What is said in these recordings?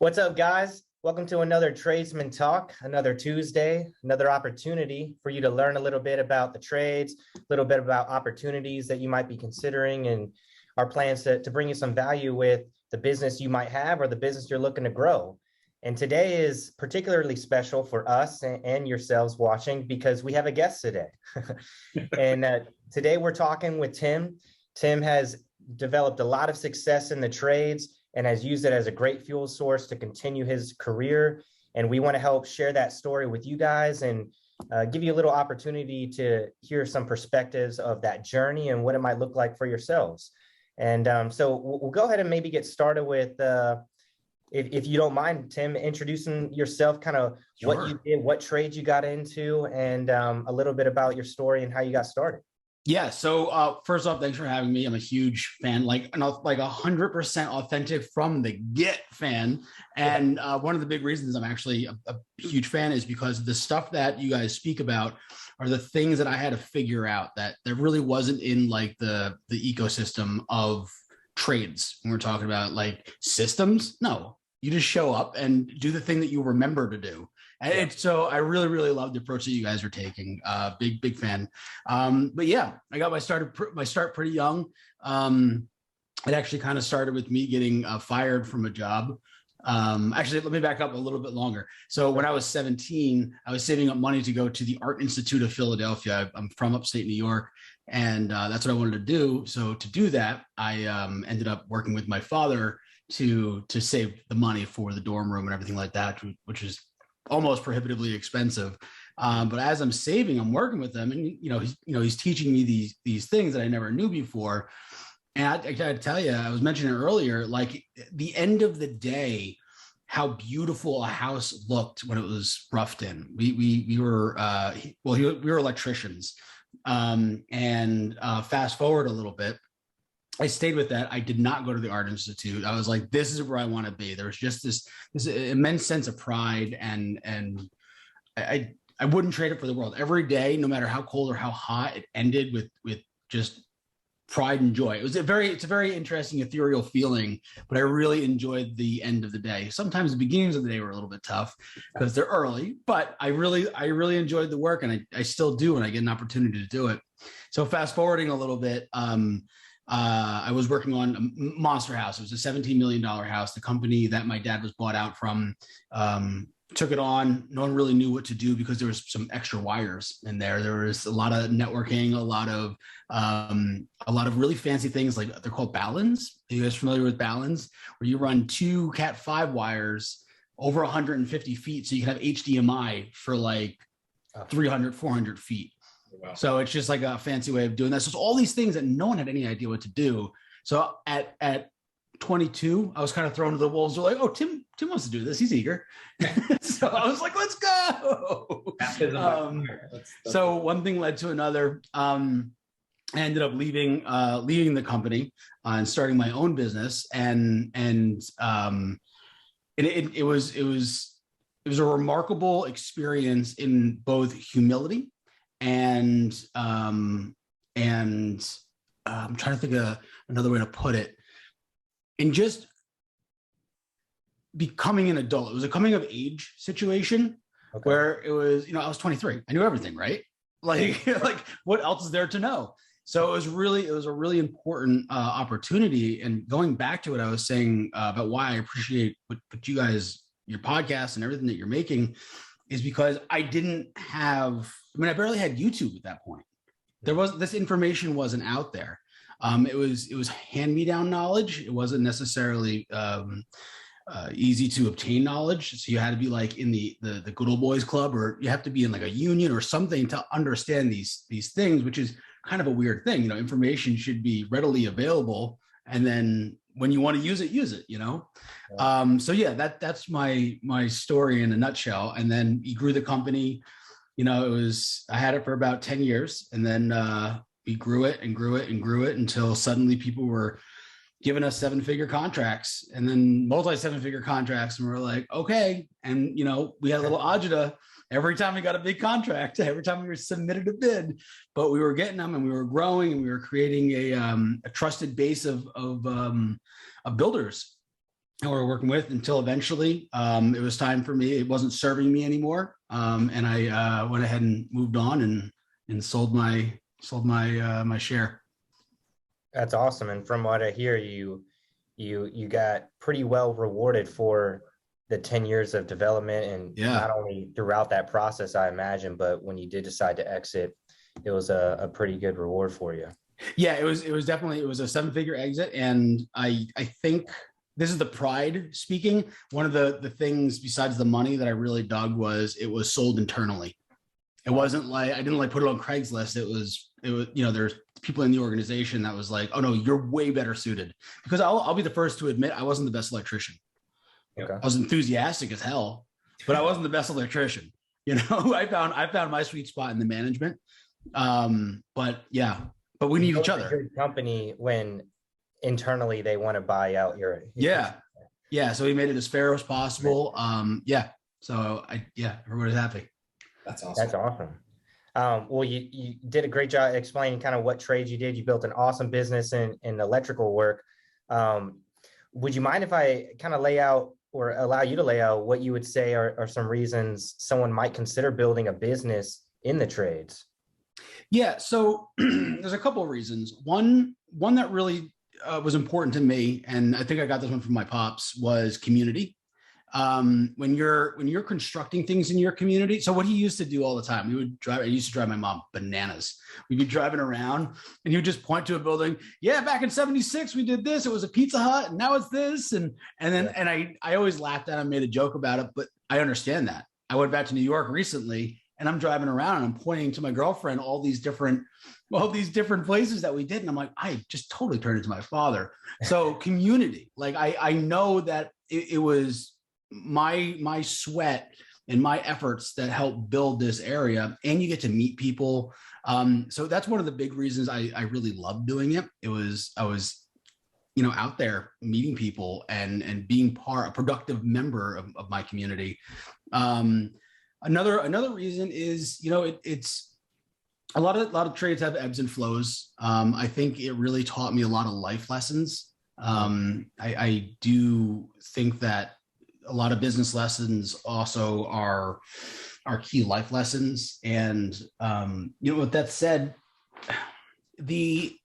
What's up, guys? Welcome to another Tradesman Talk, another Tuesday, another opportunity for you to learn a little bit about the trades, a little bit about opportunities that you might be considering, and our plans to bring you some value with the business you might have or the business you're looking to grow. And today is particularly special for us and yourselves watching because we have a guest today. And today we're talking with Tim. Tim has developed a lot of success in the trades and has used it as a great fuel source to continue his career. And we want to help share that story with you guys and give you a little opportunity to hear some perspectives of that journey and what it might look like for yourselves. And so we'll go ahead and maybe get started with, if you don't mind, Tim, introducing yourself, kind of Sure. what you did, what trades you got into, and a little bit about your story and how you got started. Yeah. So first off, thanks for having me. I'm a huge fan, like 100% authentic from the get fan. And one of the big reasons I'm actually a huge fan is because the stuff that you guys speak about are the things that I had to figure out that really wasn't in like the ecosystem of trades. When we're talking about like systems, no, you just show up and do the thing that you remember to do. And so I really, really love the approach that you guys are taking. Big fan. But yeah, I got my start pretty young. It actually kind of started with me getting fired from a job. Actually, let me back up a little bit longer. So when I was 17, I was saving up money to go to the Art Institute of Philadelphia. I'm from upstate New York, and that's what I wanted to do. So to do that, I ended up working with my father to save the money for the dorm room and everything like that, which is almost prohibitively expensive. But as I'm saving, I'm working with them, and he's teaching me these things that I never knew before. And I gotta tell you, I was mentioning earlier, like the end of the day, how beautiful a house looked when it was roughed in. We were we were electricians, and fast forward a little bit. I stayed with that. I did not go to the Art Institute. I was like, this is where I want to be. There was just this immense sense of pride, and I wouldn't trade it for the world. Every day, no matter how cold or how hot, it ended with just pride and joy. It's a very interesting ethereal feeling, but I really enjoyed the end of the day. Sometimes the beginnings of the day were a little bit tough because they're early, but I really enjoyed the work, and I still do when I get an opportunity to do it. So fast forwarding a little bit, I was working on a monster house. It was a $17 million house. The company that my dad was bought out from took it on. No one really knew what to do because there was some extra wires in there. There was a lot of networking, a lot of really fancy things, like they're called balans. Are you guys familiar with balans? Where you run two Cat 5 wires over 150 feet, so you can have HDMI for like 300, 400 feet. Wow. So it's just like a fancy way of doing that. So it's all these things that no one had any idea what to do. So at 22, I was kind of thrown to the wolves. They're like, oh, Tim wants to do this. He's eager. So I was like, let's go. So one thing led to another. I ended up leaving the company and starting my own business. And it was a remarkable experience in both humility and I'm trying to think of another way to put it. In just becoming an adult, it was a coming of age situation. Okay. Where it was, I was 23. I knew everything, right? Like what else is there to know? So it was a really important opportunity. And going back to what I was saying about why I appreciate what you guys, your podcast and everything that you're making, is because I barely had YouTube at that point. This information wasn't out there. It was hand-me-down knowledge. It wasn't necessarily easy to obtain knowledge. So you had to be like in the good old boys club, or you have to be in like a union or something to understand these things, which is kind of a weird thing. Information should be readily available, and then when you want to use it, Yeah. So yeah, that's my story in a nutshell. And then he grew the company. I had it for about 10 years, and then we grew it and grew it and grew it until suddenly people were giving us 7-figure contracts, and then multi-7-figure contracts. And we're like, okay. And, we had a little agita every time we got a big contract, every time we were submitted a bid, but we were getting them, and we were growing, and we were creating a trusted base of builders. we were working with until eventually it was time for me. It wasn't serving me anymore. And I went ahead and moved on and sold my share. That's awesome. And from what I hear, you got pretty well rewarded for the 10 years of development, and not only throughout that process, I imagine, but when you did decide to exit, it was a pretty good reward for you. Yeah, it was definitely, it was a 7-figure exit. And I think this is the pride speaking. One of the things besides the money that I really dug was it was sold internally. It wasn't like, I didn't like put it on Craigslist. It was, there's people in the organization that was like, oh no, you're way better suited. Because I'll be the first to admit I wasn't the best electrician. Okay. I was enthusiastic as hell, but I wasn't the best electrician. I found my sweet spot in the management. But we need each other. A good company when internally they want to buy out your So we made it as fair as possible. So everybody's happy. That's awesome. That's awesome. Well, you did a great job explaining kind of what trades you did. You built an awesome business in electrical work. Would you mind if I kind of lay out or allow you to lay out what you would say are some reasons someone might consider building a business in the trades? Yeah, so there's a couple of reasons. One that really was important to me, and I think I got this one from my pops, was community. When you're constructing things in your community. So what he used to do all the time, I used to drive my mom bananas. We'd be driving around and he would just point to a building. Yeah, back in 76, we did this. It was a Pizza Hut and now it's this. And I always laughed at him, made a joke about it, but I understand that. I went back to New York recently and I'm driving around and I'm pointing to my girlfriend all these different places that we did. And I'm like, I just totally turned into my father. So community, like I know that it was my sweat and my efforts that helped build this area, and you get to meet people. So that's one of the big reasons I really loved doing it. I was out there meeting people and being a productive member of my community. Another reason is, it's a lot of trades have ebbs and flows. I think it really taught me a lot of life lessons. I do think that a lot of business lessons also are key life lessons. And, with that said, the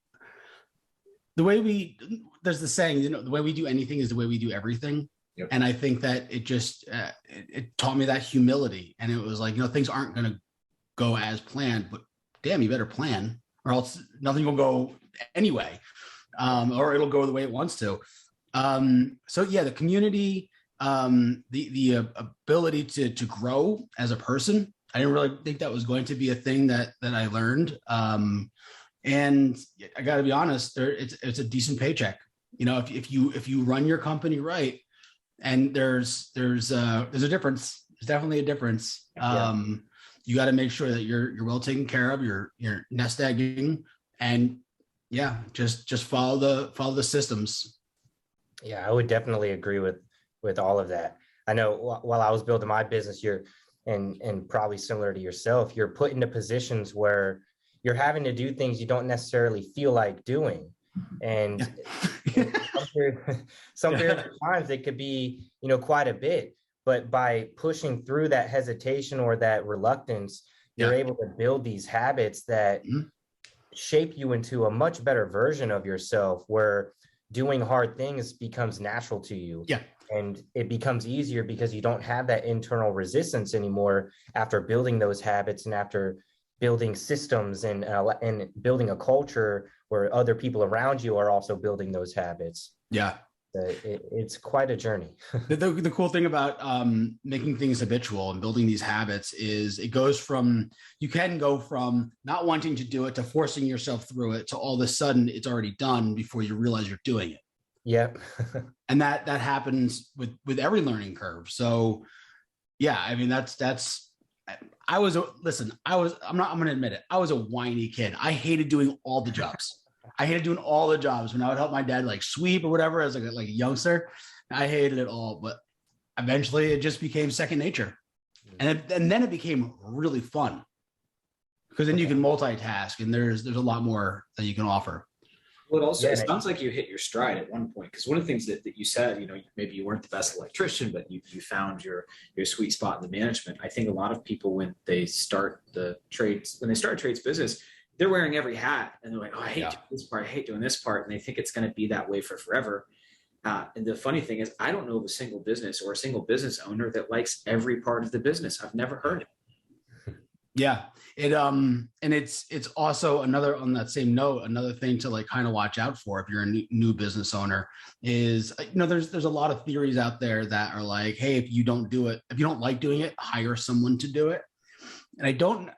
way there's the saying, the way we do anything is the way we do everything. Yep. And I think that it just, it taught me that humility. And it was like, things aren't going to go as planned, but damn, you better plan or else nothing will go anyway. Or it'll go the way it wants to. The community, the ability to grow as a person. I didn't really think that was going to be a thing that I learned. And I got to be honest, it's a decent paycheck. If you run your company right, and there's a difference. There's definitely a difference. You got to make sure that you're well taken care of. You're nest egging, and just follow the systems. Yeah, I would definitely agree with all of that. I know while I was building my business, and probably similar to yourself, you're put into positions where you're having to do things you don't necessarily feel like doing. And some period of times it could be, quite a bit, but by pushing through that hesitation or that reluctance, you're able to build these habits that shape you into a much better version of yourself, where doing hard things becomes natural to you. Yeah. And it becomes easier because you don't have that internal resistance anymore after building those habits and after building systems and building a culture where other people around you are also building those habits. Yeah. It's quite a journey. The cool thing about making things habitual and building these habits is you can go from not wanting to do it to forcing yourself through it to all of a sudden it's already done before you realize you're doing it. Yep. And that happens with every learning curve. So I'm going to admit it. I was a whiny kid. I hated doing all the jobs. When I would help my dad like sweep or whatever as like a youngster. I hated it all, but eventually it just became second nature. And then it became really fun because then you can multitask and there's a lot more that you can offer. Well, it also, Yeah, it sounds like you hit your stride at one point, because one of the things that you said, maybe you weren't the best electrician, but you found your sweet spot in the management. I think a lot of people, when they start a trades business, they're wearing every hat and they're like, oh, I hate doing this part, I hate doing this part. And they think it's going to be that way for forever. And the funny thing is, I don't know of a single business or a single business owner that likes every part of the business. I've never heard it. Yeah. And it's also another, on that same note, another thing to like kind of watch out for if you're a new business owner is, there's a lot of theories out there that are like, hey, if you don't like doing it, hire someone to do it. And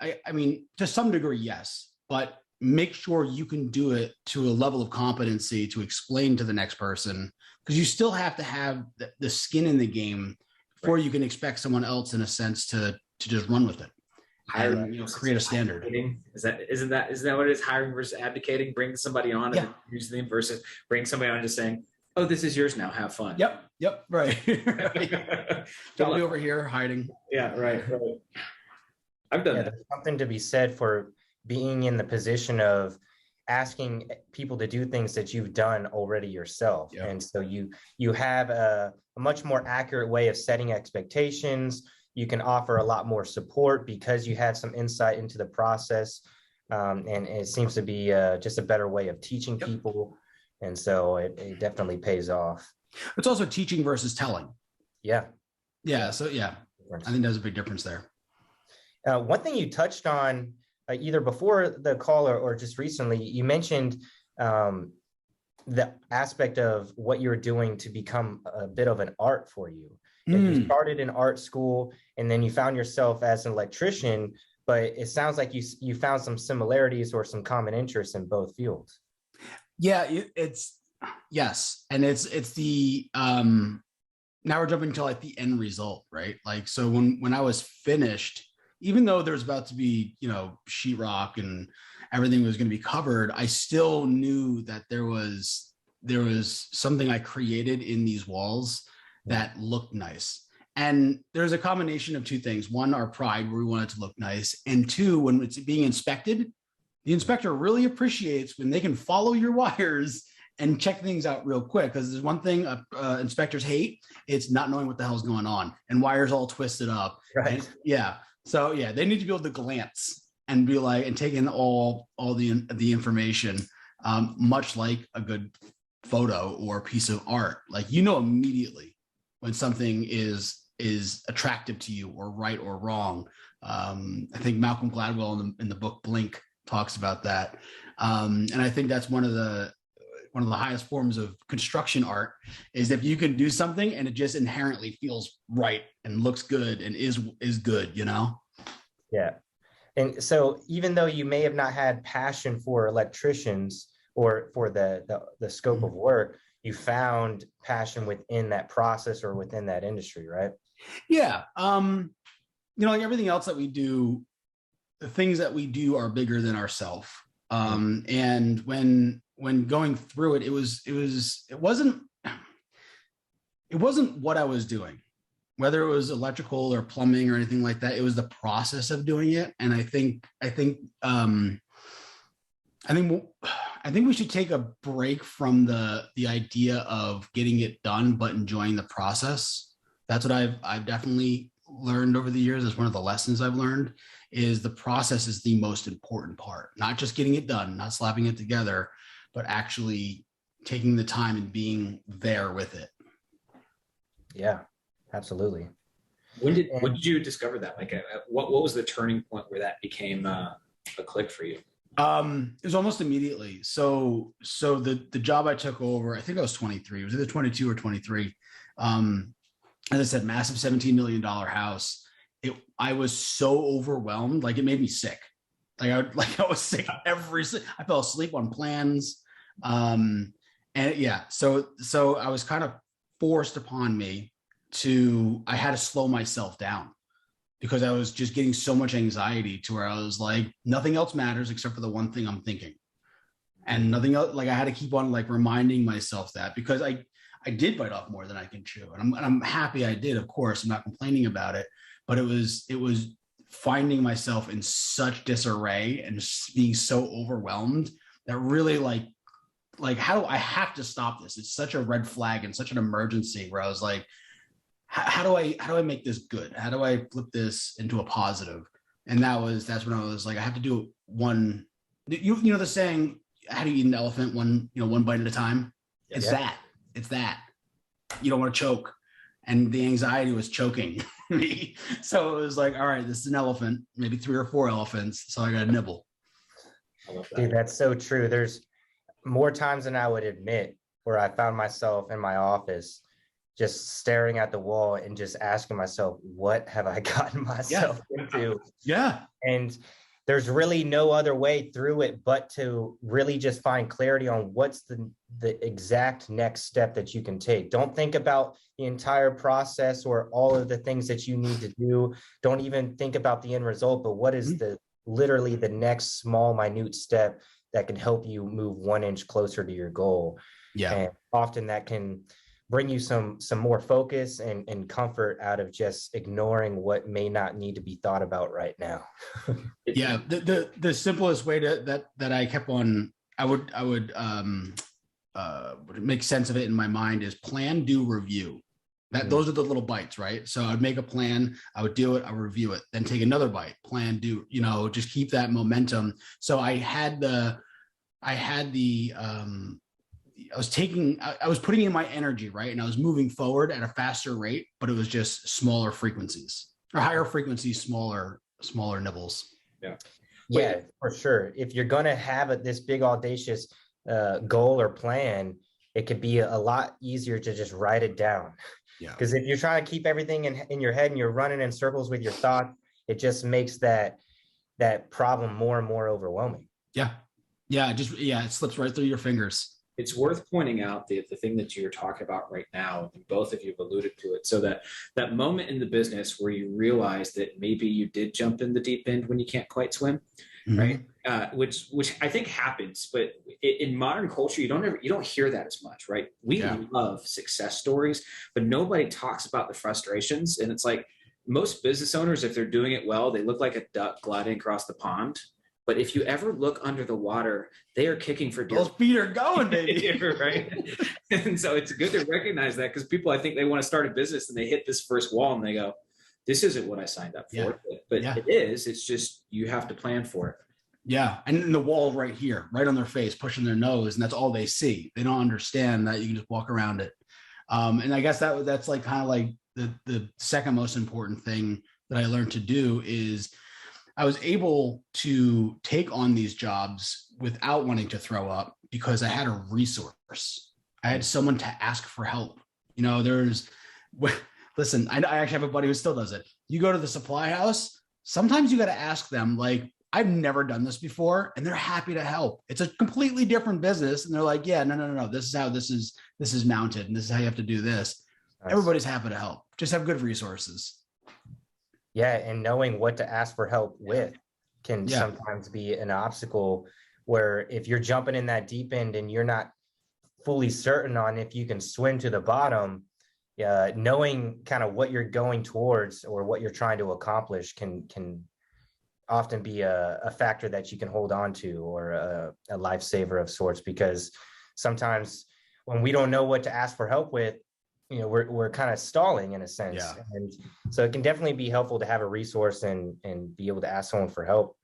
I mean, to some degree, yes, but make sure you can do it to a level of competency to explain to the next person, because you still have to have the skin in the game before you can expect someone else, in a sense, to just run with it. And create a standard. Isn't that what it is? Hiring versus advocating. Bring somebody on and use them versus bring somebody on just saying, "Oh, this is yours now. Have fun." Yep. Right. Don't be over here hiding. Yeah. Right. I've done that. There's something to be said for being in the position of asking people to do things that you've done already yourself. Yep. And so you have a much more accurate way of setting expectations. You can offer a lot more support because you have some insight into the process. And it seems to be just a better way of teaching people. And so it definitely pays off. It's also teaching versus telling. Yeah. So I think there's a big difference there. One thing you touched on either before the call or just recently, you mentioned the aspect of what you're doing to become a bit of an art for you. You started in art school and then you found yourself as an electrician, but it sounds like you found some similarities or some common interests in both fields. Yeah, yes. And it's the, now we're jumping to like the end result, right? Like, so when I was finished, even though there was about to be, sheetrock and everything was going to be covered, I still knew that there was something I created in these walls that looked nice. And there's a combination of two things. One, our pride, where we want it to look nice. And two, when it's being inspected, the inspector really appreciates when they can follow your wires and check things out real quick. Because there's one thing inspectors hate, it's not knowing what the hell's going on and wires all twisted up. Right. So they need to be able to glance and be like, and take in all the information, much like a good photo or piece of art. Like, immediately when something is attractive to you or right or wrong. I think Malcolm Gladwell in the book Blink talks about that. And I think that's one of the highest forms of construction art is if you can do something and it just inherently feels right and looks good and is good, Yeah. And so even though you may have not had passion for electricians or for the scope of work, you found passion within that process or within that industry, right? Yeah. Like everything else that we do, the things that we do are bigger than ourselves. And when going through it, it wasn't what I was doing, whether it was electrical or plumbing or anything like that. It was the process of doing it. And I think we should take a break from the idea of getting it done, but enjoying the process. That's what I've definitely learned over the years. Is one of the lessons I've learned is the process is the most important part, not just getting it done, not slapping it together, but actually taking the time and being there with it. Yeah, absolutely. When did you discover that? Like, what was the turning point where that became a click for you? It was almost immediately. So the job I took over, I think I was 23. It was either 22 or 23. As I said, massive $17 million house. I was so overwhelmed, like it made me sick. I was sick I fell asleep on plans. So I was kind of forced upon me I had to slow myself down because I was just getting so much anxiety to where I was like, nothing else matters except for the one thing I'm thinking. And nothing else, like I had to keep on like reminding myself that because I did bite off more than I can chew. And I'm happy I did, of course. I'm not complaining about it, but it was finding myself in such disarray and being so overwhelmed that really like like, how do I have to stop this? It's such a red flag and such an emergency where I was like, how do I make this good? How do I flip this into a positive? And that's when I was like, I have to do one. You know the saying, how do you eat an elephant one bite at a time? It's that. You don't want to choke. And the anxiety was choking me. So it was like, all right, this is an elephant, maybe 3 or 4 elephants. So I got to nibble. I love that. Dude, that's so true. There's more times than I would admit where I found myself in my office just staring at the wall and just asking myself, what have I gotten myself into? Yeah. And there's really no other way through it but to really just find clarity on what's the exact next step that you can take. Don't think about the entire process or all of the things that you need to do. Don't even think about the end result, but what is literally the next small, minute step that can help you move 1 inch closer to your goal. Yeah. And often that can bring you some more focus and comfort out of just ignoring what may not need to be thought about right now. Yeah. The simplest way that I kept on, I would make sense of it in my mind is plan, do, review. Those are the little bites, right? So I'd make a plan, I would do it, I would review it, then take another bite, plan, do, just keep that momentum. So I was putting in my energy, right? And I was moving forward at a faster rate, but it was just smaller frequencies or higher frequencies, smaller nibbles. Yeah, for sure. If you're going to have this big audacious goal or plan, it could be a lot easier to just write it down. Yeah. Because if you're trying to keep everything in your head and you're running in circles with your thoughts, it just makes that problem more and more overwhelming. Yeah. Yeah. It slips right through your fingers. It's worth pointing out the thing that you're talking about right now, and both of you have alluded to it. So that moment in the business where you realize that maybe you did jump in the deep end when you can't quite swim, right? Which I think happens, but in modern culture, you don't hear that as much, right? We love success stories, but nobody talks about the frustrations. And it's like most business owners, if they're doing it well, they look like a duck gliding across the pond. But if you ever look under the water, they are kicking for dear. Those feet are going, baby. Right? And so it's good to recognize that, because people, I think they want to start a business and they hit this first wall and they go, this isn't what I signed up for. But it is. It's just you have to plan for it. Yeah. And the wall right here, right on their face, pushing their nose. And that's all they see. They don't understand that you can just walk around it. And I guess that's like kind of like the second most important thing that I learned to do is I was able to take on these jobs without wanting to throw up because I had a resource. I had someone to ask for help. Listen, I actually have a buddy who still does it. You go to the supply house, sometimes you got to ask them, like, I've never done this before, and they're happy to help. It's a completely different business. And they're like, yeah, no. This is how this is mounted. And this is how you have to do this. Nice. Everybody's happy to help. Just have good resources. Yeah, and knowing what to ask for help with can sometimes be an obstacle, where if you're jumping in that deep end and you're not fully certain on if you can swim to the bottom, knowing kind of what you're going towards or what you're trying to accomplish can often be a factor that you can hold on to, or a lifesaver of sorts, because sometimes when we don't know what to ask for help with, we're kind of stalling in a sense. Yeah. And so it can definitely be helpful to have a resource and be able to ask someone for help.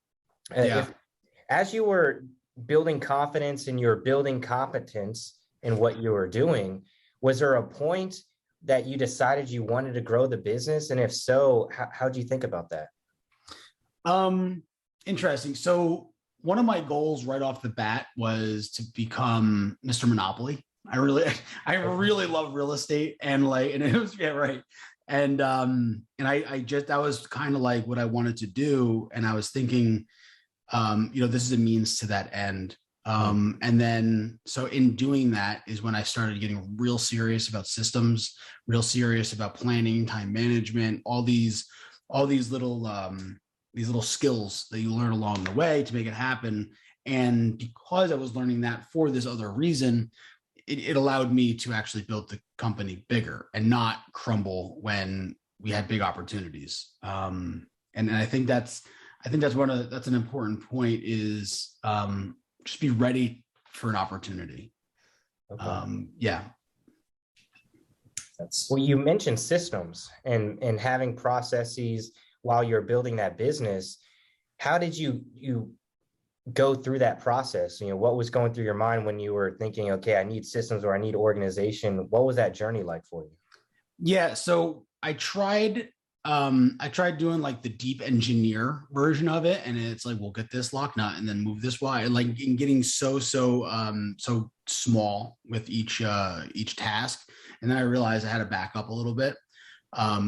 As you were building confidence and you're building competence in what you were doing, was there a point that you decided you wanted to grow the business? And if so, how do you think about that? Interesting. So one of my goals right off the bat was to become Mr. Monopoly. I really love real estate, and it was right. And I just, that was kind of like what I wanted to do. And I was thinking, this is a means to that end. And then, so in doing that is when I started getting real serious about systems, real serious about planning, time management, all these little skills that you learn along the way to make it happen. And because I was learning that for this other reason, it allowed me to actually build the company bigger and not crumble when we had big opportunities. And I think that's an important point, is just be ready for an opportunity. Okay. Yeah. Well, you mentioned systems and having processes while you're building that business. How did you go through that process? What was going through your mind when you were thinking, okay, I need systems or I need organization? What was that journey like for you? Yeah. So I tried doing like the deep engineer version of it. And it's like, we'll get this lock nut and then move this wire, like in getting so small with each task. And then I realized I had to back up a little bit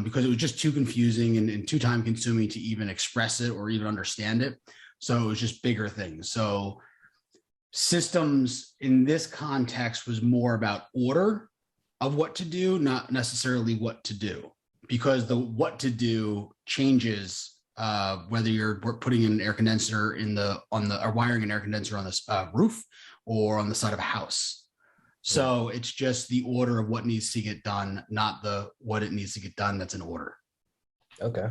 because it was just too confusing and too time consuming to even express it or even understand it. So it was just bigger things. So systems in this context was more about order of what to do, not necessarily what to do, because the what to do changes whether you're putting an air condenser or wiring an air condenser on this roof or on the side of a house. So it's just the order of what needs to get done, not the what it needs to get done that's in order. Okay.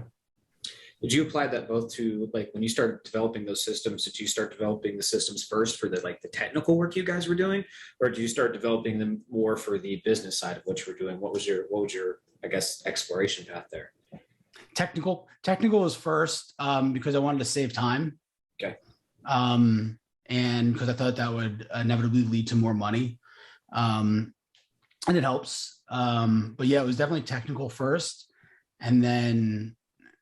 Did you apply that both to, like, when you started developing those systems, did you start developing the systems first for the technical work you guys were doing, or did you start developing them more for the business side of what you were doing? What was your I guess, exploration path there? Technical was first because I wanted to save time. Okay. And because I thought that would inevitably lead to more money. And it helps. But yeah, it was definitely technical first. And then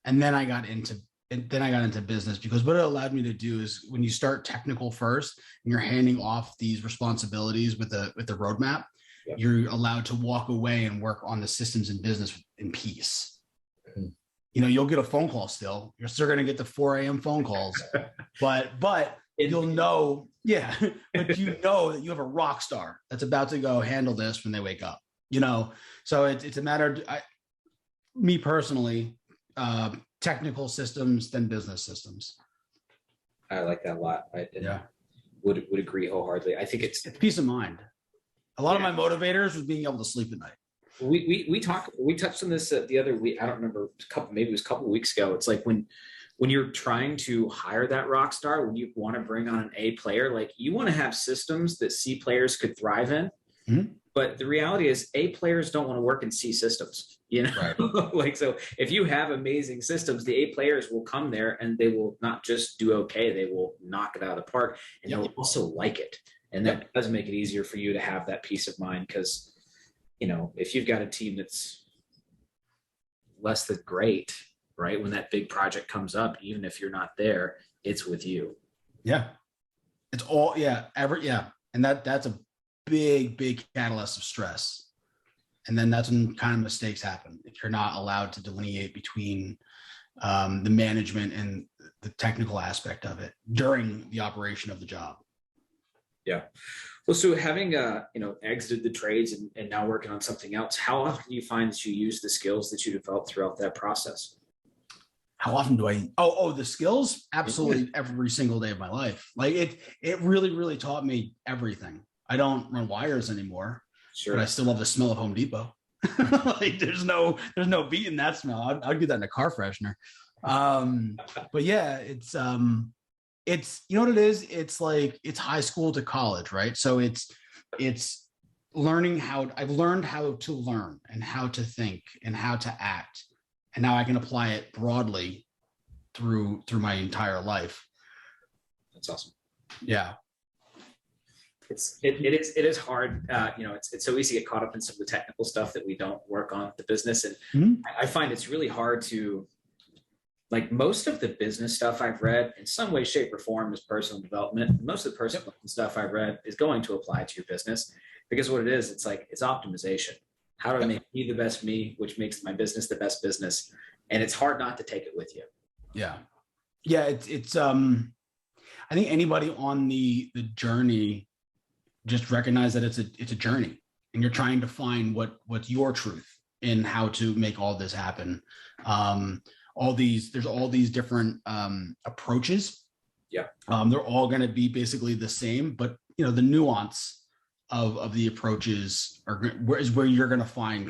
I got into business, because what it allowed me to do is, when you start technical first and you're handing off these responsibilities with the roadmap, yep, you're allowed to walk away and work on the systems and business in peace. Mm-hmm. You'll get a phone call still. You're still going to get the 4 a.m. phone calls, but you'll know, yeah, but you know that you have a rock star that's about to go handle this when they wake up, So it's a matter of, me personally, technical systems, then business systems. I like that a lot. Yeah, would agree wholeheartedly. I think it's peace of mind. A lot of my motivators was being able to sleep at night. We touched on this the other week. I don't remember, maybe it was a couple of weeks ago. It's like when you're trying to hire that rock star, when you want to bring on an A player, like, you want to have systems that C players could thrive in. Mm-hmm. But the reality is, A players don't want to work in C systems, Right. So if you have amazing systems, the A players will come there and they will not just do okay, they will knock it out of the park, and they'll also like it. And that does make it easier for you to have that peace of mind, because, if you've got a team that's less than great, right, when that big project comes up, even if you're not there, it's with you. Yeah. It's all, And that's a big catalyst of stress. And then that's when kind of mistakes happen, if you're not allowed to delineate between the management and the technical aspect of it during the operation of the job. Yeah. Well, so having exited the trades and now working on something else, how often do you find that you use the skills that you developed throughout that process? How often do I? The skills? Absolutely, every single day of my life. Like it really taught me everything. I don't run wires anymore, sure, but I still love the smell of Home Depot. Like there's no beating that smell. I'd do that in a car freshener. But yeah, it's what it is. It's like, it's high school to college, right? So it's learning I've learned how to learn and how to think and how to act. And now I can apply it broadly through my entire life. That's awesome. Yeah. It is hard. It's so easy to get caught up in some of the technical stuff that we don't work on the business. And mm-hmm. I find it's really hard to, like, most of the business stuff I've read in some way, shape, or form is personal development. Most of the personal stuff I've read is going to apply to your business, because what it is, it's optimization. How do I make me the best me, which makes my business the best business? And it's hard not to take it with you. Yeah. Yeah. It's I think anybody on the journey just recognize that it's a journey, and you're trying to find what's your truth in how to make all this happen. There's all these different approaches. Yeah. They're all going to be basically the same, but the nuance of the approaches is where you're going to find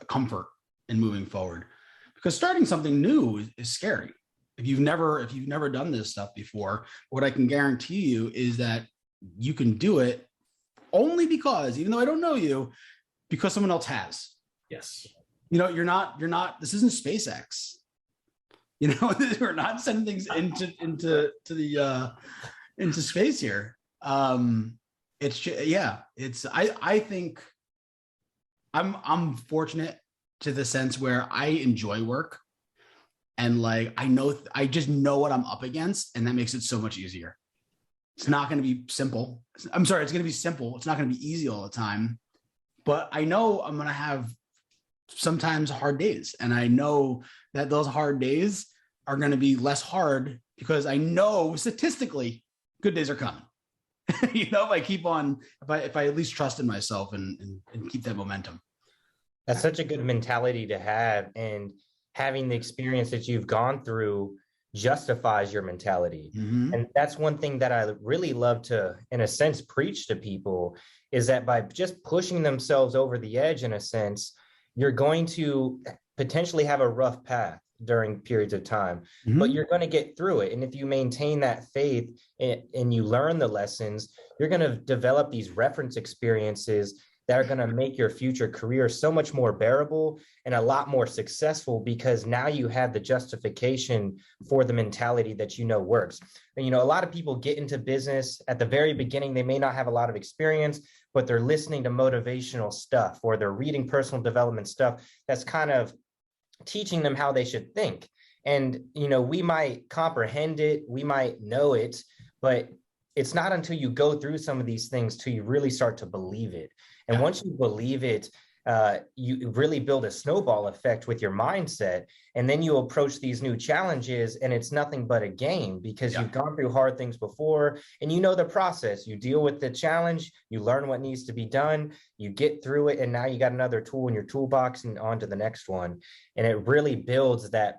comfort in moving forward, because starting something new is scary. If you've never done this stuff before, what I can guarantee you is that you can do it only because, even though I don't know you, because someone else has. Yes. You know, you're not, this isn't SpaceX. You know, we're not sending things into space here. I think I'm fortunate to the sense where I enjoy work, and like I just know what I'm up against, and that makes it so much easier. It's not going to be simple. I'm sorry, it's going to be simple. It's not going to be easy all the time, but I know I'm going to have sometimes hard days, and I know that those hard days are going to be less hard because I know statistically good days are coming. You know, if I keep on, if I at least trust in myself and keep that momentum. That's such a good mentality to have, and having the experience that you've gone through justifies your mentality. Mm-hmm. And that's one thing that I really love to, in a sense, preach to people, is that by just pushing themselves over the edge, in a sense, you're going to potentially have a rough path during periods of time, Mm-hmm. but you're going to get through it. And if you maintain that faith and you learn the lessons, you're going to develop these reference experiences that are going to make your future career so much more bearable and a lot more successful, because now you have the justification for the mentality that you know works. And, you know, a lot of people get into business at the very beginning. They may not have a lot of experience, but they're listening to motivational stuff, or they're reading personal development stuff that's kind of teaching them how they should think. And, you know, we might comprehend it, we might know it, but it's not until you go through some of these things till you really start to believe it. And once you believe it, you really build a snowball effect with your mindset. And then you approach these new challenges, and it's nothing but a game, because you've gone through hard things before, and you know the process. You deal with the challenge, you learn what needs to be done, you get through it, and now you got another tool in your toolbox and on to the next one. And it really builds that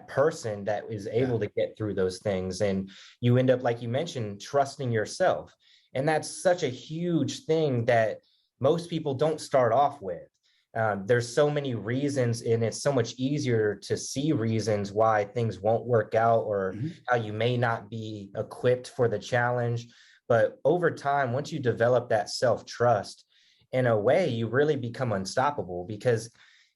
person that is able to get through those things. And you end up, like you mentioned, trusting yourself. And that's such a huge thing that most people don't start off with. There's so many reasons, and it's so much easier to see reasons why things won't work out, or how you may not be equipped for the challenge. But over time, once you develop that self-trust, in a way, you really become unstoppable. Because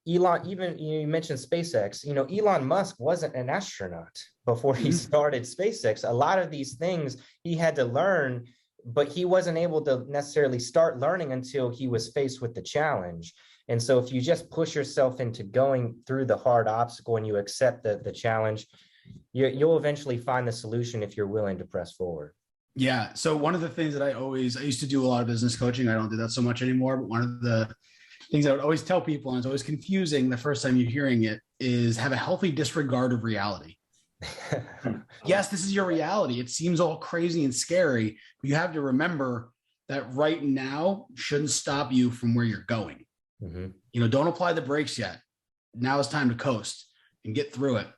Elon, even you mentioned SpaceX, you know, Elon Musk wasn't an astronaut before he started SpaceX. A lot of these things he had to learn, but he wasn't able to necessarily start learning until he was faced with the challenge. And so if you just push yourself into going through the hard obstacle and you accept the challenge, you'll eventually find the solution if you're willing to press forward. Yeah. So one of the things that I used to do a lot of business coaching. I don't do that so much anymore, but one of the things I would always tell people, and it's always confusing the first time you're hearing it, is have a healthy disregard of reality. Yes, this is your reality. It seems all crazy and scary, but you have to remember that right now shouldn't stop you from where you're going. You know, don't apply the brakes yet. Now it's time to coast and get through it.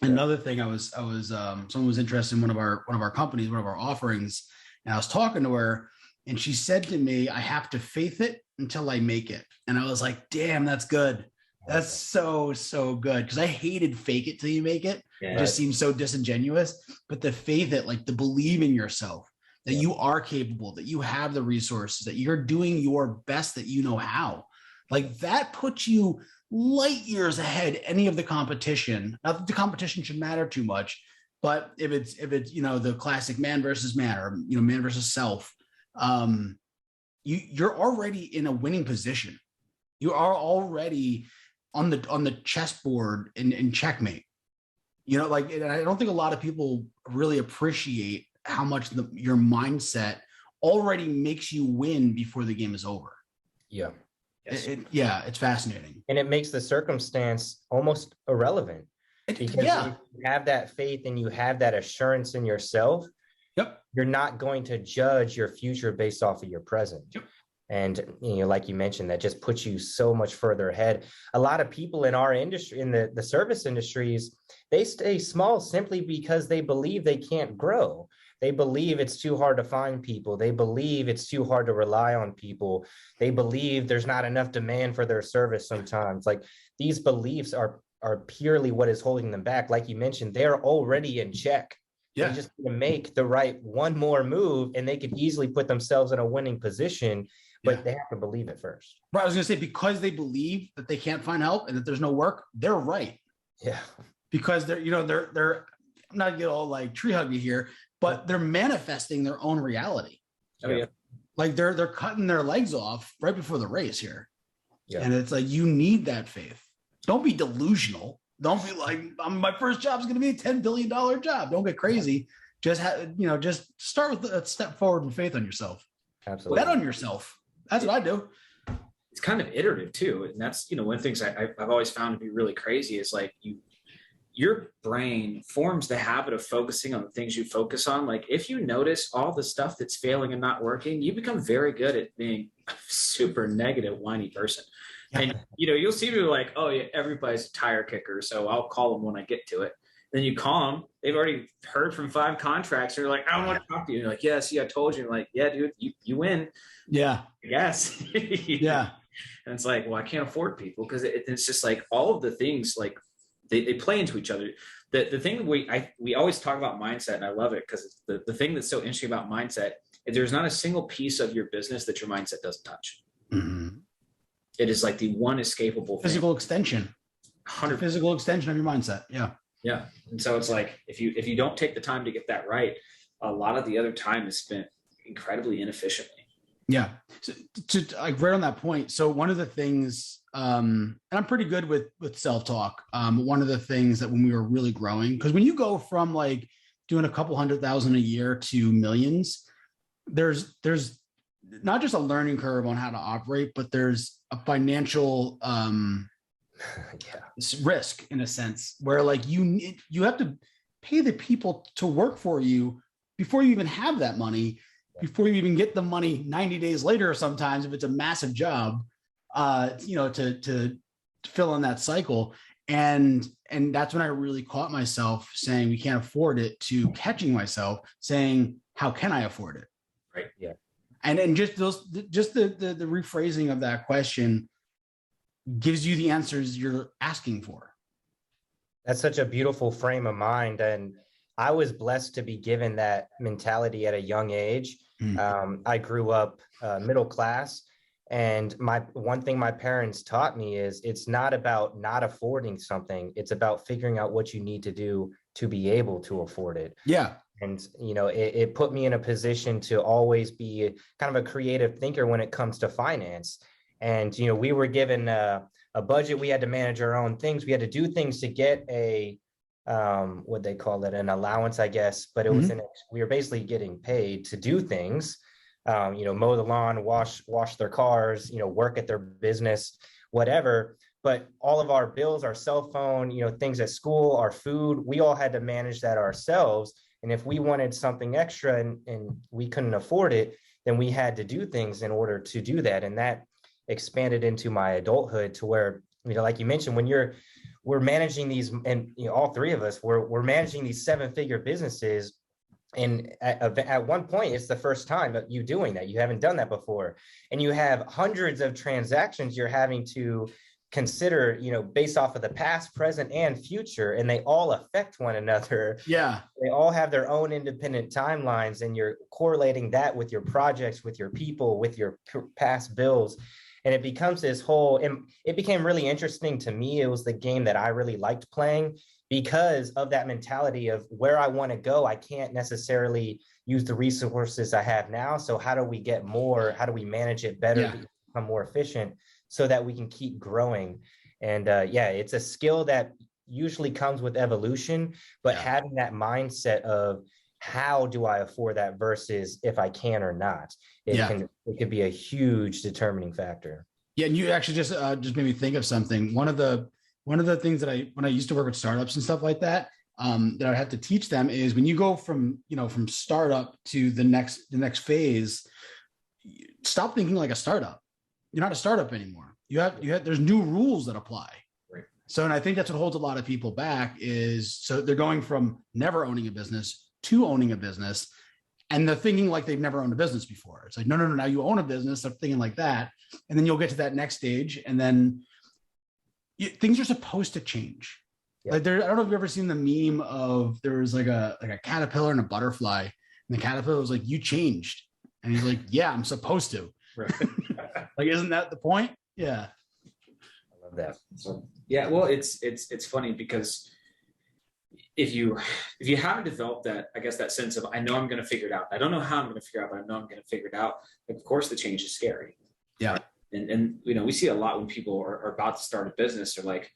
Another thing, someone was interested in one of our companies, one of our offerings, and I was talking to her, and she said to me, "I have to faith it until I make it." And I was like, "Damn, that's good. That's so good." Because I hated fake it till you make it. It just seems so disingenuous. But the faith it, like the believe in yourself, that you are capable, that you have the resources, that you're doing your best, that you know how. Like that puts you light years ahead any of the competition. Not that the competition should matter too much, but if it's you know, the classic man versus man, or you know, man versus self, you're already in a winning position. You are already on the chessboard in checkmate. You know, like, and I don't think a lot of people really appreciate how much your mindset already makes you win before the game is over. Yeah. It's fascinating. And it makes the circumstance almost irrelevant, because if you have that faith and you have that assurance in yourself, you're not going to judge your future based off of your present. And, you know, like you mentioned, that just puts you so much further ahead. A lot of people in our industry, in the service industries, they stay small simply because they believe they can't grow. They believe it's too hard to find people. They believe it's too hard to rely on people. They believe there's not enough demand for their service sometimes. Like, these beliefs are purely what is holding them back. Like you mentioned, they're already in check. They Yeah. just need to make the right one more move, and they could easily put themselves in a winning position, but Yeah. they have to believe it first. Right. I was going to say, because they believe that they can't find help and that there's no work, they're right. Yeah. Because they're I'm not gonna get all like tree huggy here, but they're manifesting their own reality. Oh, yeah. Like they're cutting their legs off right before the race here. Yeah. And it's like, you need that faith. Don't be delusional. Don't be like, my first job is going to be a $10 billion job. Don't get crazy. Just just start with a step forward in faith on yourself. Absolutely. Bet on yourself. That's what I do. It's kind of iterative too. And that's, one of the things I've always found to be really crazy is like your brain forms the habit of focusing on the things you focus on. Like if you notice all the stuff that's failing and not working, you become very good at being a super negative, whiny person. And, you'll see people like, oh yeah, everybody's a tire kicker, so I'll call them when I get to it. Then you call them, they've already heard from 5 contracts. They're like, I don't want to talk to you. And you're like, yeah, see, I told you. And like, yeah, dude, you win. Yeah. Yes. Yeah. And it's like, well, I can't afford people because it's just like all of the things like they play into each other. The thing we always talk about mindset, and I love it because the thing that's so interesting about mindset is there's not a single piece of your business that your mindset doesn't touch. Mm-hmm. It is like the one escapable Physical extension. 100%. Physical extension of your mindset. Yeah. Yeah. And so it's like, if you don't take the time to get that right, a lot of the other time is spent incredibly inefficiently. Yeah. So to like right on that point. So one of the things, and I'm pretty good with self-talk. One of the things that when we were really growing, because when you go from like doing a couple $100,000 a year to millions, there's not just a learning curve on how to operate, but there's a financial risk in a sense where like you have to pay the people to work for you before you even have that money, before you even get the money 90 days later, sometimes if it's a massive job, to fill in that cycle. And that's when I really caught myself saying we can't afford it, to catching myself saying, how can I afford it? Right. Yeah. And just the rephrasing of that question gives you the answers you're asking for. That's such a beautiful frame of mind. And I was blessed to be given that mentality at a young age. I grew up middle class. And one thing my parents taught me is it's not about not affording something. It's about figuring out what you need to do to be able to afford it. Yeah. And, it put me in a position to always be kind of a creative thinker when it comes to finance. And, we were given a budget. We had to manage our own things. We had to do things to get what they call it, an allowance, I guess. But it was we were basically getting paid to do things, mow the lawn, wash their cars, work at their business, whatever. But all of our bills, our cell phone, things at school, our food, we all had to manage that ourselves. And if we wanted something extra and we couldn't afford it, then we had to do things in order to do that. And that expanded into my adulthood to where, like you mentioned, when we're managing these, and all 3 of us, we're managing these 7-figure businesses. And at one point, it's the first time that you doing that. You haven't done that before. And you have hundreds of transactions you're having to consider, based off of the past, present, and future, and they all affect one another. Yeah. They all have their own independent timelines, and you're correlating that with your projects, with your people, with your past bills. And it becomes this whole, and it became really interesting to me. It was the game that I really liked playing because of that mentality of where I want to go. I can't necessarily use the resources I have now. So how do we get more? How do we manage it better, become more efficient so that we can keep growing? And it's a skill that usually comes with evolution, but having that mindset of how do I afford that versus if I can or not, it could be a huge determining factor. Yeah. And you actually just made me think of something. One of the things that when I used to work with startups and stuff like that, that I have to teach them is when you go from startup to the next phase, stop thinking like a startup. You're not a startup anymore. There's new rules that apply. Right. So, and I think that's what holds a lot of people back so they're going from never owning a business to owning a business, and they're thinking like they've never owned a business before. It's like, no, now you own a business. They're thinking like that. And then you'll get to that next stage. And then things are supposed to change. Yeah. Like there, I don't know if you've ever seen the meme of there was like a caterpillar and a butterfly, and the caterpillar was like, "You changed," and he's like, "Yeah, I'm supposed to." Right. Like, isn't that the point? Yeah. I love that. So yeah, well, it's funny because if you haven't developed that, I guess that sense of I know I'm going to figure it out. I don't know how I'm going to figure it out, but I know I'm going to figure it out. Like, of course, the change is scary. Yeah. And we see a lot when people are about to start a business. They're like,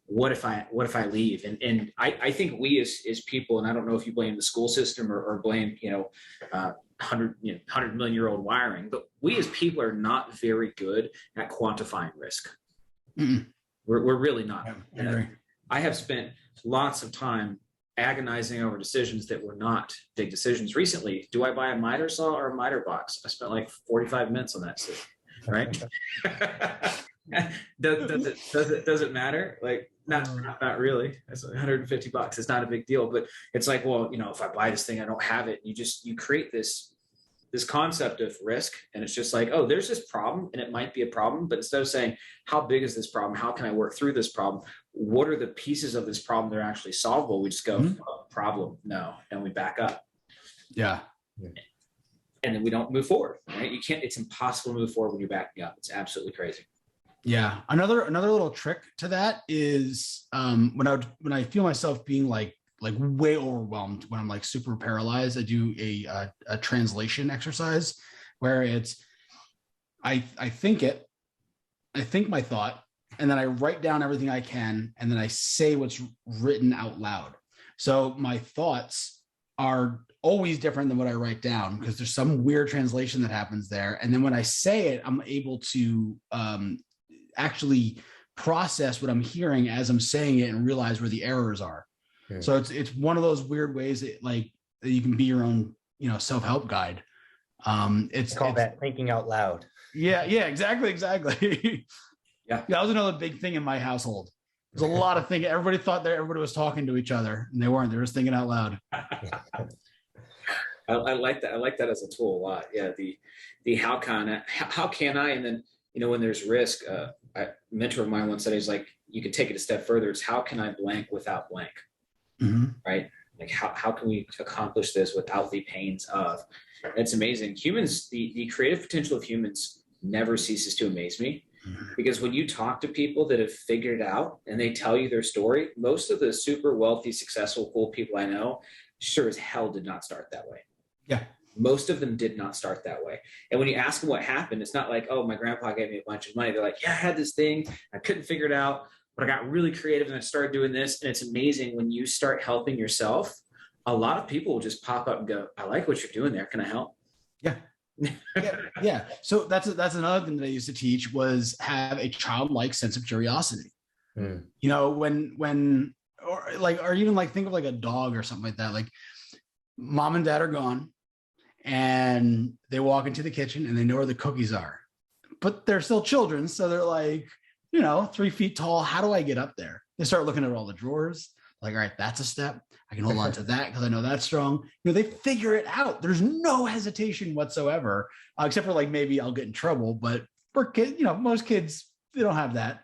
what if I leave? And I think we as people, and I don't know if you blame the school system or blame 100 million year old wiring, but we as people are not very good at quantifying risk. Mm-mm. We're really not. Yeah, I agree. I have spent lots of time agonizing over decisions that were not big decisions. Recently, do I buy a miter saw or a miter box? I spent like 45 minutes on that decision, right? Does it matter? Like, not really. It's $150. It's not a big deal, but it's like, well, if I buy this thing, I don't have it. You create this concept of risk, and it's just like, oh, there's this problem and it might be a problem, but instead of saying, how big is this problem? How can I work through this problem? What are the pieces of this problem that are actually solvable? We just go, oh, problem, no, and we back up. Yeah. And then we don't move forward, right? It's impossible to move forward when you're backing up. It's absolutely crazy. Yeah. Another little trick to that is when I feel myself being like way overwhelmed, when I'm like super paralyzed, I do a translation exercise where it's I think my thought, and then I write down everything I can, and then I say what's written out loud. So my thoughts are always different than what I write down because there's some weird translation that happens there. And then when I say it, I'm able to actually process what I'm hearing as I'm saying it and realize where the errors are. Yeah. So it's one of those weird ways that that you can be your own, self-help guide. It's called that thinking out loud. Yeah, exactly. Yeah, that was another big thing in my household. There's a lot of thinking. Everybody thought that everybody was talking to each other, and they weren't. They were just thinking out loud. I like that. I like that as a tool a lot. Yeah, the how can I, and then when there's risk, a mentor of mine once said, he's like, you can take it a step further. It's how can I blank without blank, right? Like how can we accomplish this without the pains of? And it's amazing. Humans, the creative potential of humans never ceases to amaze me. Because when you talk to people that have figured it out and they tell you their story, most of the super wealthy, successful, cool people I know sure as hell did not start that way. Yeah. Most of them did not start that way. And when you ask them what happened, it's not like, oh, my grandpa gave me a bunch of money. They're like, yeah, I had this thing. I couldn't figure it out, but I got really creative and I started doing this. And it's amazing when you start helping yourself, a lot of people will just pop up and go, I like what you're doing there. Can I help? Yeah. Yeah. So that's another thing that I used to teach was have a childlike sense of curiosity. When or even like think of like a dog or something like that. Like mom and dad are gone and they walk into the kitchen and they know where the cookies are, but they're still children. So they're like, 3 feet tall. How do I get up there? They start looking at all the drawers. Like, all right, that's a step. I can hold on to that because I know that's strong. They figure it out. There's no hesitation whatsoever, except for like maybe I'll get in trouble. But for kids, most kids, they don't have that.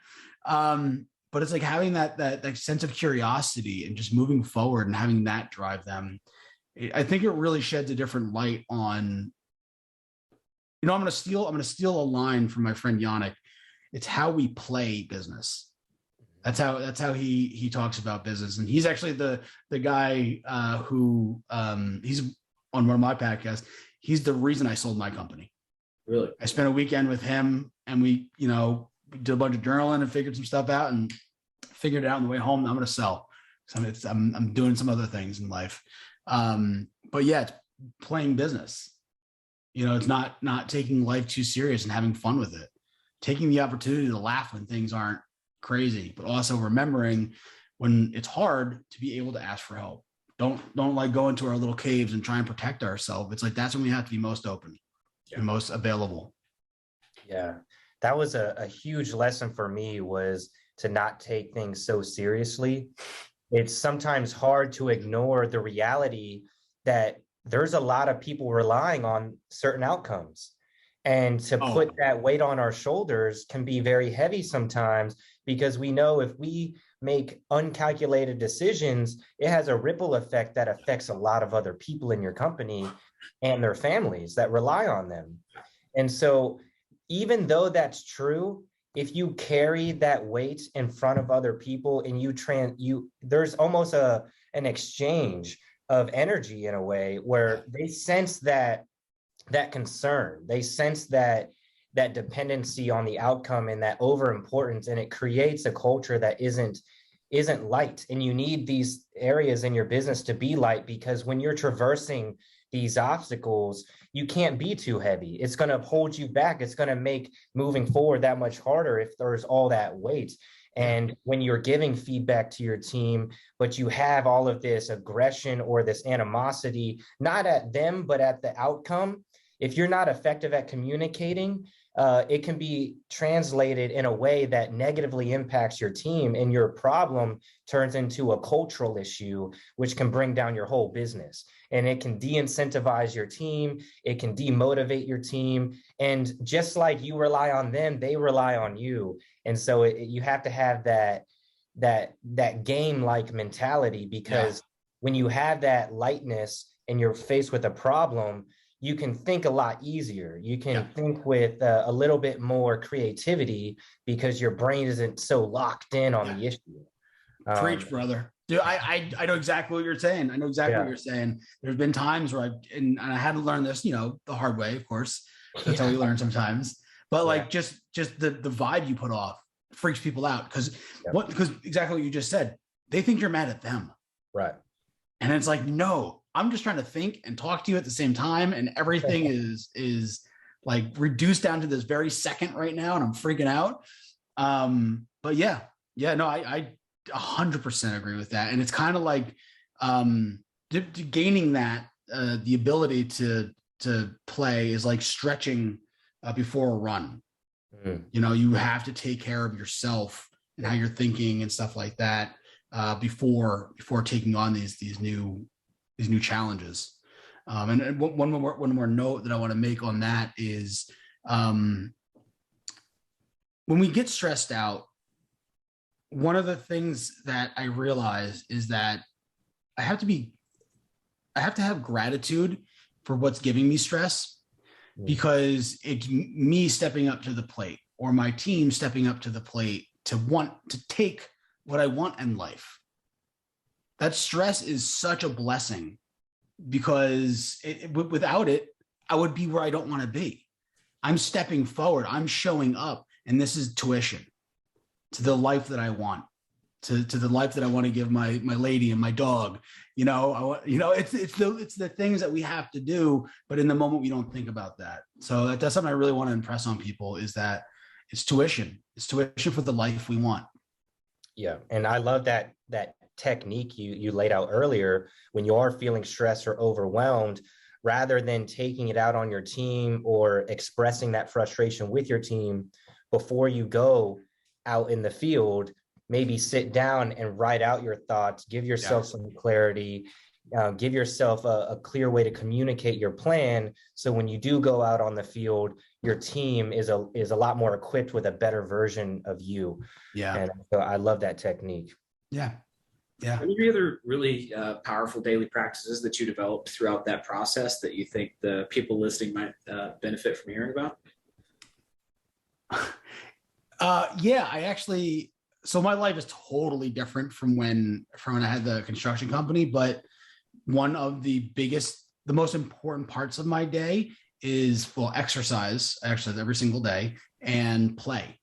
But it's like having that sense of curiosity and just moving forward and having that drive them. I think it really sheds a different light on. I'm going to steal a line from my friend Yannick. It's how we play business. That's how he talks about business, and he's actually the guy who he's on one of my podcasts. He's the reason I sold my company. Really, I spent a weekend with him, and we did a bunch of journaling and figured some stuff out, and figured it out on the way home. I'm going to sell. So I'm doing some other things in life, but yeah, it's playing business. It's not taking life too serious and having fun with it, taking the opportunity to laugh when things aren't crazy, but also remembering when it's hard to be able to ask for help. Don't like go into our little caves and try and protect ourselves. It's like that's when we have to be most open and most available. Yeah, that was a huge lesson for me, was to not take things so seriously. It's sometimes hard to ignore the reality that there's a lot of people relying on certain outcomes. And to put that weight on our shoulders can be very heavy sometimes, because we know if we make uncalculated decisions, it has a ripple effect that affects a lot of other people in your company and their families that rely on them. And so even though that's true, if you carry that weight in front of other people and there's almost an exchange of energy in a way where they sense that concern, they sense that dependency on the outcome and that overimportance, and it creates a culture that isn't light. And you need these areas in your business to be light, because when you're traversing these obstacles, you can't be too heavy. It's going to hold you back. It's going to make moving forward that much harder if there's all that weight. And when you're giving feedback to your team, but you have all of this aggression or this animosity, not at them, but at the outcome, if you're not effective at communicating, it can be translated in a way that negatively impacts your team, and your problem turns into a cultural issue, which can bring down your whole business. And it can de-incentivize your team. It can demotivate your team. And just like you rely on them, they rely on you. And so you have to have that game-like mentality, because when you have that lightness and you're faced with a problem, you can think a lot easier. You can think with a little bit more creativity, because your brain isn't so locked in on the issue. Preach, brother. Dude, I know exactly what you're saying. I know exactly what you're saying. There's been times where I had to learn this, the hard way, of course. That's how we learn sometimes. But like just the vibe you put off freaks people out, because exactly what you just said. They think you're mad at them. Right. And it's like, no, I'm just trying to think and talk to you at the same time, and everything is like reduced down to this very second right now, and I'm freaking out. But no, I 100% agree with that. And it's kind of like gaining that the ability to play is like stretching before a run. You have to take care of yourself and how you're thinking and stuff like that before taking on these new challenges. And one more note that I want to make on that is when we get stressed out, one of the things that I realize is that I have to have gratitude for what's giving me stress, because it's me stepping up to the plate, or my team stepping up to the plate to want to take what I want in life. That stress is such a blessing, because without it, I would be where I don't want to be. I'm stepping forward. I'm showing up, and this is tuition to the life that I want, to the life that I want to give my lady and my dog. It's the things that we have to do, but in the moment we don't think about that. So that's something I really want to impress on people, is that it's tuition. It's tuition for the life we want. Yeah, and I love that technique you laid out earlier. When you are feeling stressed or overwhelmed, rather than taking it out on your team or expressing that frustration with your team, before you go out in the field, maybe sit down and write out your thoughts, give yourself some clarity, give yourself a clear way to communicate your plan. So when you do go out on the field, your team is a lot more equipped with a better version of you. Yeah. And so I love that technique. Yeah. Yeah. Any other really powerful daily practices that you developed throughout that process that you think the people listening might benefit from hearing about? So my life is totally different from when I had the construction company, but one of the most important parts of my day is exercise, actually every single day, and play.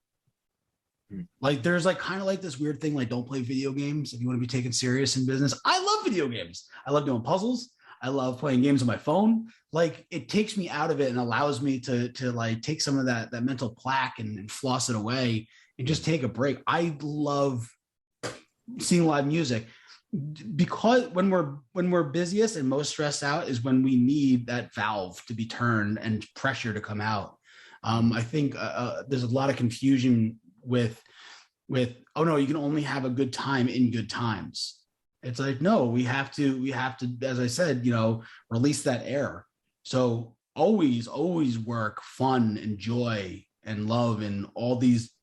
Like there's like kind of like this weird thing, like don't play video games if you want to be taken serious in business. I love video games. I love doing puzzles. I love playing games on my phone. Like it takes me out of it and allows me to like take some of that mental plaque and floss it away and just take a break. I love seeing live music, because when we're busiest and most stressed out is when we need that valve to be turned and pressure to come out. I think there's a lot of confusion with, oh no, you can only have a good time in good times. It's like, no, we have to, as I said, release that air. So always work, fun and joy and love and all these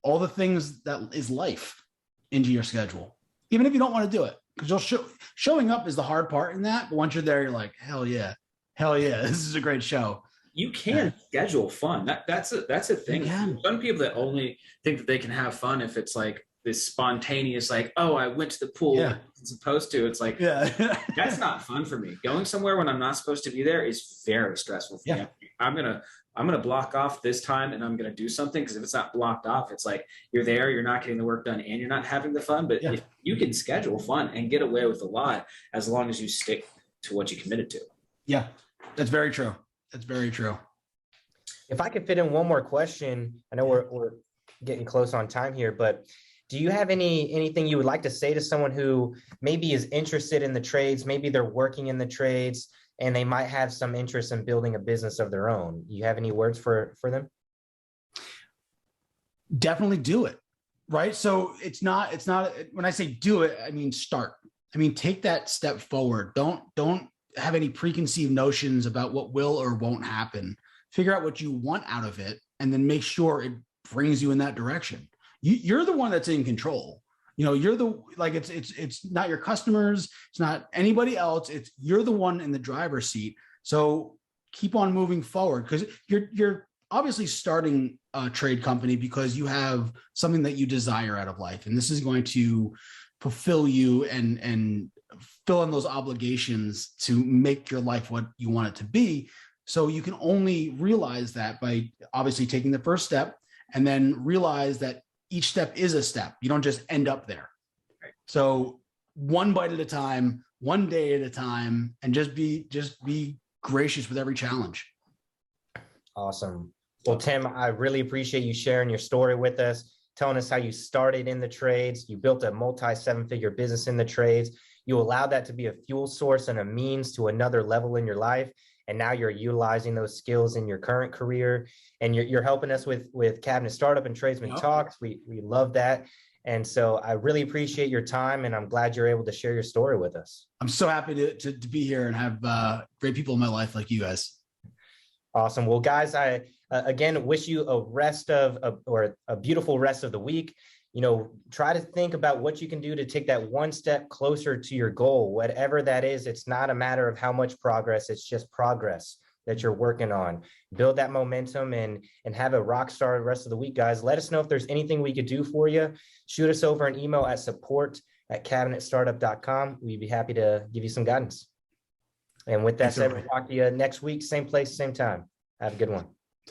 all the things that is life into your schedule, even if you don't want to do it. Because showing up is the hard part in that. But once you're there, you're like, hell yeah, this is a great show. You can schedule fun. That's a thing. Some people that only think that they can have fun if it's like this spontaneous, like, oh, I went to the pool. Yeah. I'm supposed to. It's like, that's not fun for me. Going somewhere when I'm not supposed to be there is very stressful for me. I'm gonna block off this time and I'm gonna do something, because if it's not blocked off, it's like you're there, you're not getting the work done, and you're not having the fun. But if you can schedule fun and get away with a lot, as long as you stick to what you committed to. Yeah, that's very true. That's very true. If I could fit in one more question, I know we're getting close on time here, but do you have anything you would like to say to someone who maybe is interested in the trades? Maybe they're working in the trades and they might have some interest in building a business of their own. Do you have any words for them? Definitely do it. Right. So it's not, when I say do it, I mean, start. I mean, take that step forward. Don't have any preconceived notions about what will or won't happen. Figure out what you want out of it, and then make sure it brings you in that direction. You're the one that's in control. You're it's not your customers. It's not anybody else. You're the one in the driver's seat. So keep on moving forward, because you're obviously starting a trade company because you have something that you desire out of life. And this is going to fulfill you and fill in those obligations to make your life what you want it to be. So you can only realize that by obviously taking the first step, and then realize that each step is a step. You don't just end up there. Right. So one bite at a time, one day at a time, and just be gracious with every challenge. Awesome. Well, Tim, I really appreciate you sharing your story with us, telling us how you started in the trades. You built a multi-7-figure business in the trades. You allowed that to be a fuel source and a means to another level in your life. And now you're utilizing those skills in your current career, and you're helping us with Cabinet Startup and Tradesman Talks. We love that. And so I really appreciate your time, and I'm glad you're able to share your story with us. I'm so happy to be here and have great people in my life like you guys. Awesome. Well, guys, I again wish you a beautiful rest of the week. Try to think about what you can do to take that one step closer to your goal, whatever that is. It's not a matter of how much progress, it's just progress that you're working on. Build that momentum and have a rock star rest of the week, guys. Let us know if there's anything we could do for you. Shoot us over an email at support@cabinetstartup.com. We'd be happy to give you some guidance. And with that said, we'll talk to you next week, same place, same time. Have a good one.